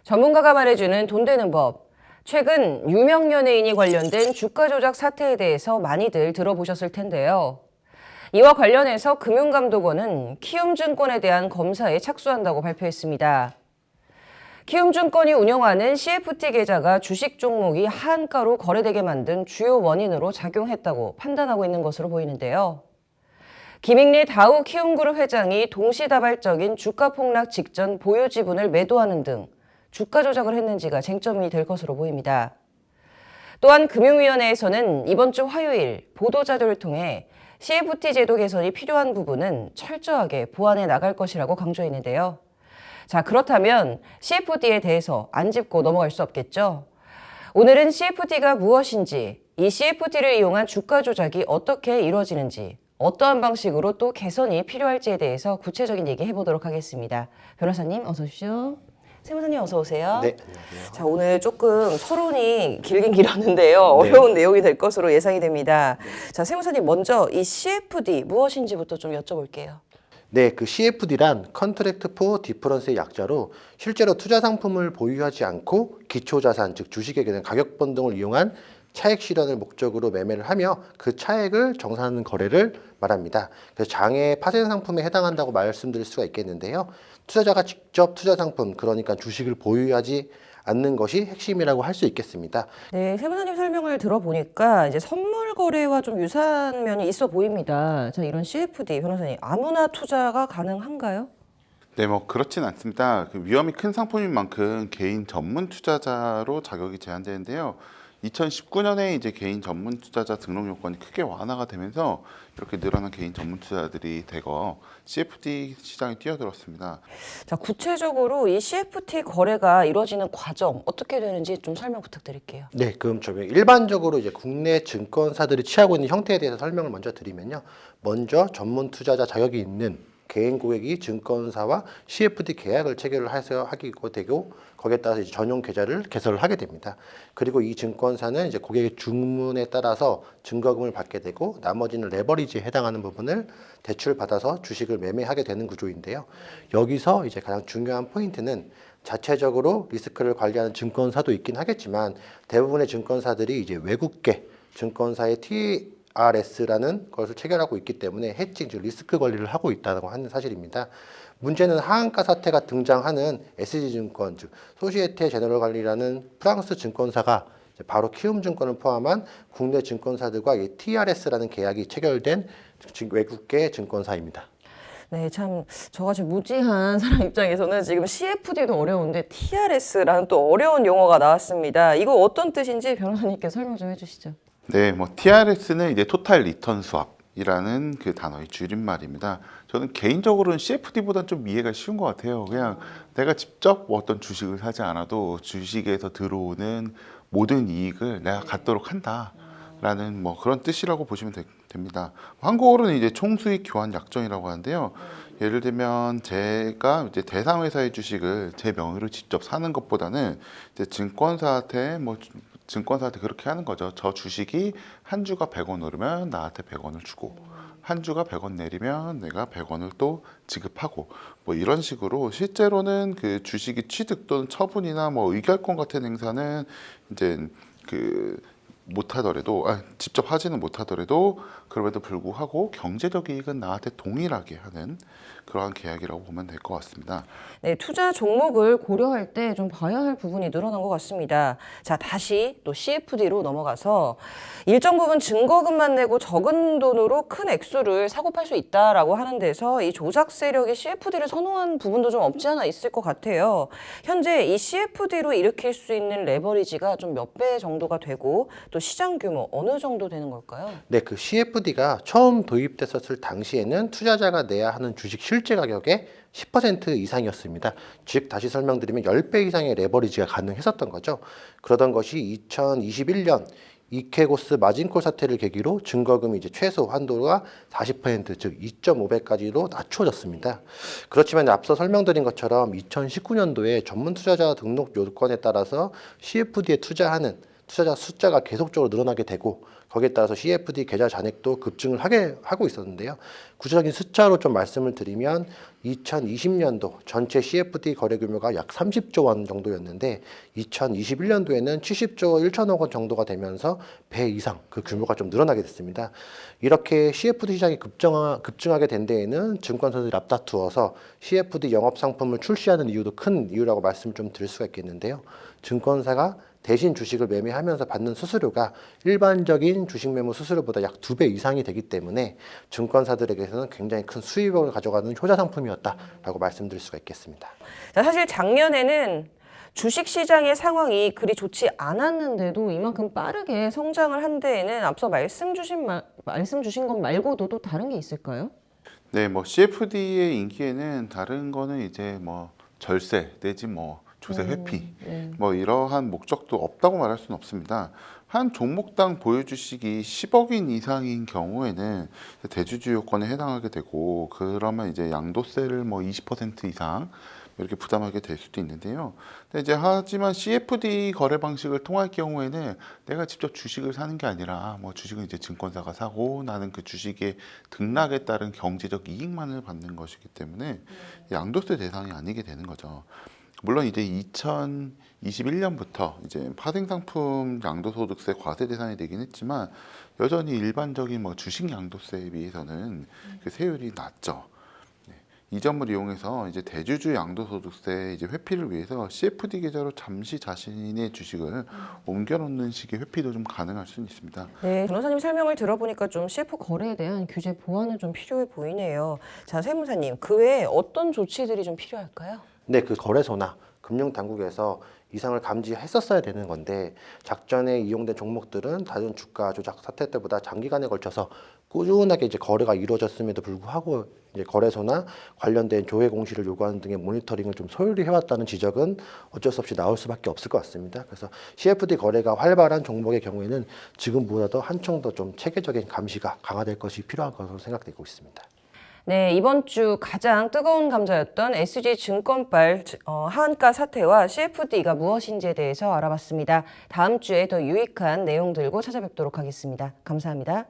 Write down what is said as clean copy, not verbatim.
전문가가 말해주는 돈 되는 법. 최근 유명 연예인이 관련된 주가 조작 사태에 대해서 많이들 들어보셨을 텐데요. 이와 관련해서 금융감독원은 키움증권에 대한 검사에 착수한다고 발표했습니다. 키움증권이 운영하는 CFT 계좌가 주식 종목이 하한가로 거래되게 만든 주요 원인으로 작용했다고 판단하고 있는 것으로 보이는데요. 김익리 다우 키움그룹 회장이 동시다발적인 주가 폭락 직전 보유 지분을 매도하는 등 주가 조작을 했는지가 쟁점이 될 것으로 보입니다. 또한 금융위원회에서는 이번 주 화요일 보도자료를 통해 CFT 제도 개선이 필요한 부분은 철저하게 보완해 나갈 것이라고 강조했는데요. 자, 그렇다면 CFT에 대해서 안 짚고 넘어갈 수 없겠죠? 오늘은 CFT가 무엇인지, 이 CFT를 이용한 주가 조작이 어떻게 이루어지는지, 어떠한 방식으로 또 개선이 필요할지에 대해서 구체적인 얘기 해보도록 하겠습니다. 변호사님 어서 오십시오. 세무사님 어서 오세요. 네, 안녕하세요. 자, 오늘 조금 서론이 길긴 길었는데요. 어려운 내용이 될 것으로 예상이 됩니다. 자, 세무사님 먼저 이 CFD 무엇인지부터 좀 여쭤볼게요. 네, 그 CFD란 컨트랙트 포 디퍼런스의 약자로 실제로 투자 상품을 보유하지 않고 기초 자산, 즉 주식에 대한 가격 변동을 이용한 차액 실현을 목적으로 매매를 하며 그 차액을 정산하는 거래를 말합니다. 그래서 장외 파생 상품에 해당한다고 말씀드릴 수가 있겠는데요. 투자자가 직접 투자 상품, 그러니까 주식을 보유하지 않는 것이 핵심이라고 할 수 있겠습니다. 네, 세무사님 설명을 들어보니까 이제 선물 거래와 좀 유사한 면이 있어 보입니다. 자, 이런 CFD 변호사님 아무나 투자가 가능한가요? 네, 뭐 그렇진 않습니다. 그 위험이 큰 상품인 만큼 개인 전문 투자자로 자격이 제한되는데요. 2019년에 이제 개인 전문 투자자 등록 요건이 크게 완화가 되면서 이렇게 늘어난 개인 전문 투자자들이 대거 CFD 시장에 뛰어들었습니다. 자, 구체적으로 이 CFT 거래가 이루어지는 과정 어떻게 되는지 좀 설명 부탁드릴게요. 네, 그럼 저희 일반적으로 이제 국내 증권사들이 취하고 있는 형태에 대해서 설명을 먼저 드리면요. 먼저 전문 투자자 자격이 있는 개인 고객이 증권사와 CFD 계약을 체결을 해서 하게 되고 거기에 따라서 이제 전용 계좌를 개설을 하게 됩니다. 그리고 이 증권사는 이제 고객의 주문에 따라서 증거금을 받게 되고 나머지는 레버리지에 해당하는 부분을 대출 받아서 주식을 매매하게 되는 구조인데요. 여기서 이제 가장 중요한 포인트는 자체적으로 리스크를 관리하는 증권사도 있긴 하겠지만 대부분의 증권사들이 이제 외국계 증권사의 TRS라는 것을 체결하고 있기 때문에 해칭, 즉 리스크 관리를 하고 있다고 하는 사실입니다. 문제는 하한가 사태가 등장하는 SG증권, 즉 소시에테 제너럴 관리라는 프랑스 증권사가 바로 키움증권을 포함한 국내 증권사들과 이 TRS라는 계약이 체결된 외국계 증권사입니다. 네, 참 저같이 무지한 사람 입장에서는 지금 CFD도 어려운데 TRS라는 또 어려운 용어가 나왔습니다. 이거 어떤 뜻인지 변호사님께 설명 좀 해주시죠. 네, 뭐 TRS는 이제 토탈 리턴 스왑이라는 그 단어의 줄임말입니다. 저는 개인적으로는 CFD보다는 좀 이해가 쉬운 것 같아요. 그냥 내가 직접 뭐 어떤 주식을 사지 않아도 주식에서 들어오는 모든 이익을 내가 갖도록 한다라는 뭐 그런 뜻이라고 보시면 됩니다. 한국어로는 이제 총수익 교환 약정이라고 하는데요. 예를 들면 제가 이제 대상회사의 주식을 제 명의로 직접 사는 것보다는 이제 증권사한테 그렇게 하는 거죠. 저 주식이 한 주가 100원 오르면 나한테 100원을 주고 한 주가 100원 내리면 내가 100원을 또 지급하고 뭐 이런 식으로 실제로는 그 주식이 취득 또는 처분이나 뭐 의결권 같은 행사는 이제 그 못하더라도 직접 하지는 못하더라도 그럼에도 불구하고 경제적 이익은 나한테 동일하게 하는 그러한 계약이라고 보면 될 것 같습니다. 네, 투자 종목을 고려할 때 좀 봐야 할 부분이 늘어난 것 같습니다. 자, 다시 또 CFD로 넘어가서 일정 부분 증거금만 내고 적은 돈으로 큰 액수를 사고 팔 수 있다라고 하는 데서 이 조작 세력이 CFD를 선호한 부분도 좀 없지 않아 있을 것 같아요. 현재 이 CFD로 일으킬 수 있는 레버리지가 좀 몇 배 정도가 되고 또 시장 규모 어느 정도 되는 걸까요? 네, 그 CFD가 처음 도입됐었을 당시에는 투자자가 내야 하는 주식 실제 가격의 10% 이상이었습니다. 즉 다시 설명드리면 10배 이상의 레버리지가 가능했었던 거죠. 그러던 것이 2021년 이케고스 마진콜 사태를 계기로 증거금이 이제 최소 한도가 40%, 즉 2.5배까지로 낮춰졌습니다. 그렇지만 앞서 설명드린 것처럼 2019년도에 전문 투자자 등록 요건에 따라서 CFD에 투자하는 투자자 숫자가 계속적으로 늘어나게 되고 거기에 따라서 CFD 계좌 잔액도 급증을 하고 있었는데요. 구체적인 숫자로 좀 말씀을 드리면 2020년도 전체 CFD 거래 규모가 약 30조 원 정도였는데 2021년도에는 70조 1천억 원 정도가 되면서 배 이상 그 규모가 좀 늘어나게 됐습니다. 이렇게 CFD 시장이 급증하게 된 데에는 증권사들이 앞다투어서 CFD 영업 상품을 출시하는 이유도 큰 이유라고 말씀을 좀 드릴 수가 있겠는데요. 증권사가 대신 주식을 매매하면서 받는 수수료가 일반적인 주식 매매 수수료보다 약 2배 이상이 되기 때문에 증권사들에게서는 굉장히 큰 수익을 가져가는 효자 상품이었다라고 말씀드릴 수가 있겠습니다. 자, 사실 작년에는 주식 시장의 상황이 그리 좋지 않았는데도 이만큼 빠르게 성장을 한 데에는 앞서 말씀 주신 것 말고도 또 다른 게 있을까요? 네, 뭐 CFD의 인기에는 다른 거는 이제 뭐 절세 내지 뭐 조세 회피 뭐 이러한 목적도 없다고 말할 수는 없습니다. 한 종목당 보유 주식이 10억인 이상인 경우에는 대주주 요건에 해당하게 되고 그러면 이제 양도세를 뭐 20% 이상 이렇게 부담하게 될 수도 있는데요. 근데 이제 하지만 CFD 거래 방식을 통할 경우에는 내가 직접 주식을 사는 게 아니라 뭐 주식은 이제 증권사가 사고 나는 그 주식의 등락에 따른 경제적 이익만을 받는 것이기 때문에 양도세 대상이 아니게 되는 거죠. 물론 이제 2021년부터 이제 파생상품 양도소득세 과세 대상이 되긴 했지만 여전히 일반적인 뭐 주식 양도세에 비해서는 그 세율이 낮죠. 이 점을 이용해서 이제 대주주 양도소득세 이제 회피를 위해서 CFD 계좌로 잠시 자신의 주식을 옮겨놓는 식의 회피도 좀 가능할 수는 있습니다. 네, 변호사님 설명을 들어보니까 좀 CF 거래에 대한 규제 보완은 좀 필요해 보이네요. 자, 세무사님, 그 외에 어떤 조치들이 좀 필요할까요? 네, 그 거래소나 금융당국에서 이상을 감지했었어야 되는 건데 작전에 이용된 종목들은 다른 주가 조작 사태 때보다 장기간에 걸쳐서 꾸준하게 이제 거래가 이루어졌음에도 불구하고 이제 거래소나 관련된 조회 공시를 요구하는 등의 모니터링을 좀 소홀히 해왔다는 지적은 어쩔 수 없이 나올 수밖에 없을 것 같습니다. 그래서 CFD 거래가 활발한 종목의 경우에는 지금보다도 한층 더 좀 체계적인 감시가 강화될 것이 필요한 것으로 생각되고 있습니다. 네, 이번 주 가장 뜨거운 감자였던 SG증권발 하한가 사태와 CFD가 무엇인지에 대해서 알아봤습니다. 다음 주에 더 유익한 내용 들고 찾아뵙도록 하겠습니다. 감사합니다.